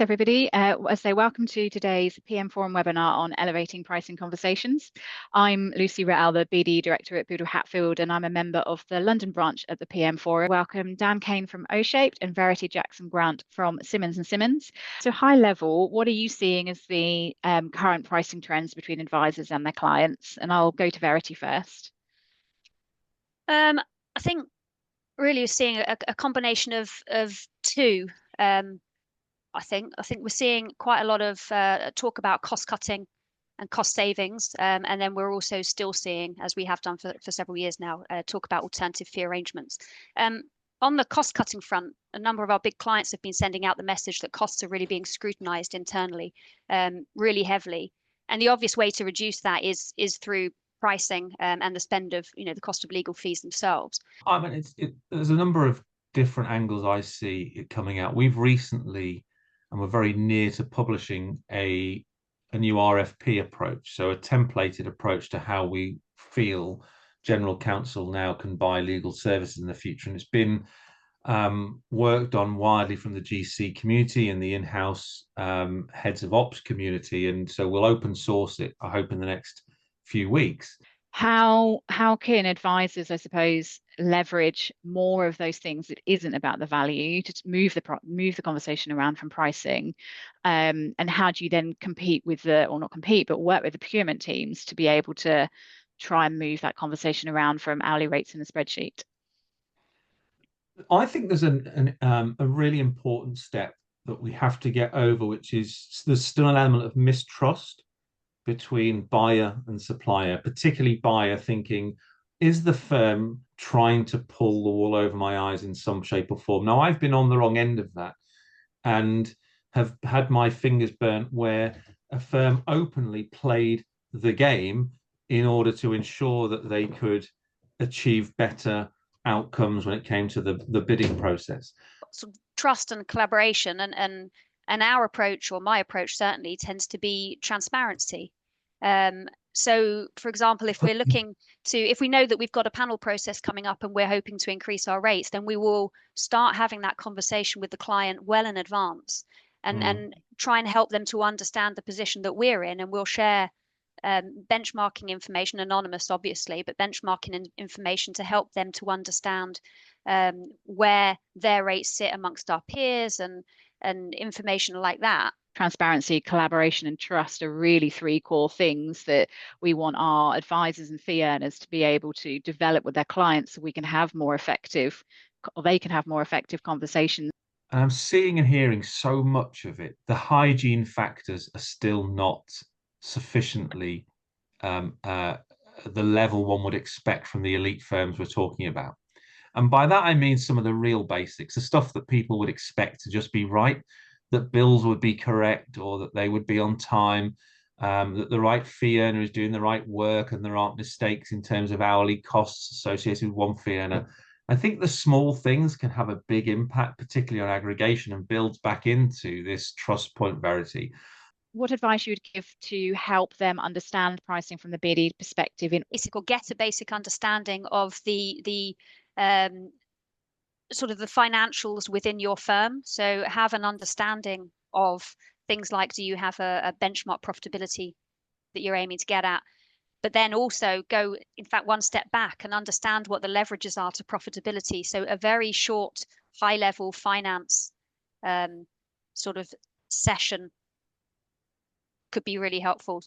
Thanks, everybody. I say welcome to today's PM Forum webinar on elevating pricing conversations. I'm Lucy Real, the BD Director at Boodle Hatfield, and I'm a member of the London branch at the PM Forum. Welcome Dan Kayne from O-Shaped and Verity Jackson-Grant from Simmons and Simmons. So high level, what are you seeing as the current pricing trends between advisors and their clients? And I'll go to Verity first. I think really we're seeing a combination of two. I think we're seeing quite a lot of talk about cost cutting and cost savings, and then we're also still seeing, as we have done for several years now, talk about alternative fee arrangements. On the cost cutting front, a number of our big clients have been sending out the message that costs are really being scrutinized internally, really heavily. And the obvious way to reduce that is through pricing and the spend of the cost of legal fees themselves. I mean, there's a number of different angles I see it coming out. We've recently, and we're very near to publishing a new RFP approach, so a templated approach to how we feel general counsel now can buy legal services in the future. And it's been worked on widely from the GC community and the in-house heads of ops community. And so we'll open source it, I hope, in the next few weeks. How can advisors, I suppose, leverage more of those things that isn't about the value to move the conversation around from pricing, and how do you then compete with not compete, but work with the procurement teams to be able to try and move that conversation around from hourly rates in the spreadsheet? I think there's a really important step that we have to get over, which is there's still an element of mistrust between buyer and supplier, particularly buyer thinking, is the firm trying to pull the wool over my eyes in some shape or form? Now, I've been on the wrong end of that and have had my fingers burnt where a firm openly played the game in order to ensure that they could achieve better outcomes when it came to the bidding process. So trust and collaboration, and our approach, or my approach certainly, tends to be transparency. So, for example, if we know that we've got a panel process coming up and we're hoping to increase our rates, then we will start having that conversation with the client well in advance and try and help them to understand the position that we're in. And we'll share benchmarking information, anonymous obviously, but benchmarking information to help them to understand where their rates sit amongst our peers and information like that. Transparency, collaboration, and trust are really three core things that we want our advisors and fee earners to be able to develop with their clients, so we can have more effective, or they can have more effective conversations. And I'm seeing and hearing so much of it. The hygiene factors are still not sufficiently the level one would expect from the elite firms we're talking about. And by that, I mean some of the real basics, the stuff that people would expect to just be right, that bills would be correct or that they would be on time, that the right fee earner is doing the right work and there aren't mistakes in terms of hourly costs associated with one fee earner. I think the small things can have a big impact, particularly on aggregation, and builds back into this trust point Verity. What advice you would give to help them understand pricing from the BD perspective? Or get a basic understanding of the sort of the financials within your firm. So have an understanding of things like, do you have a benchmark profitability that you're aiming to get at? But then also go, in fact, one step back and understand what the leverages are to profitability. So a very short, high-level finance sort of session could be really helpful.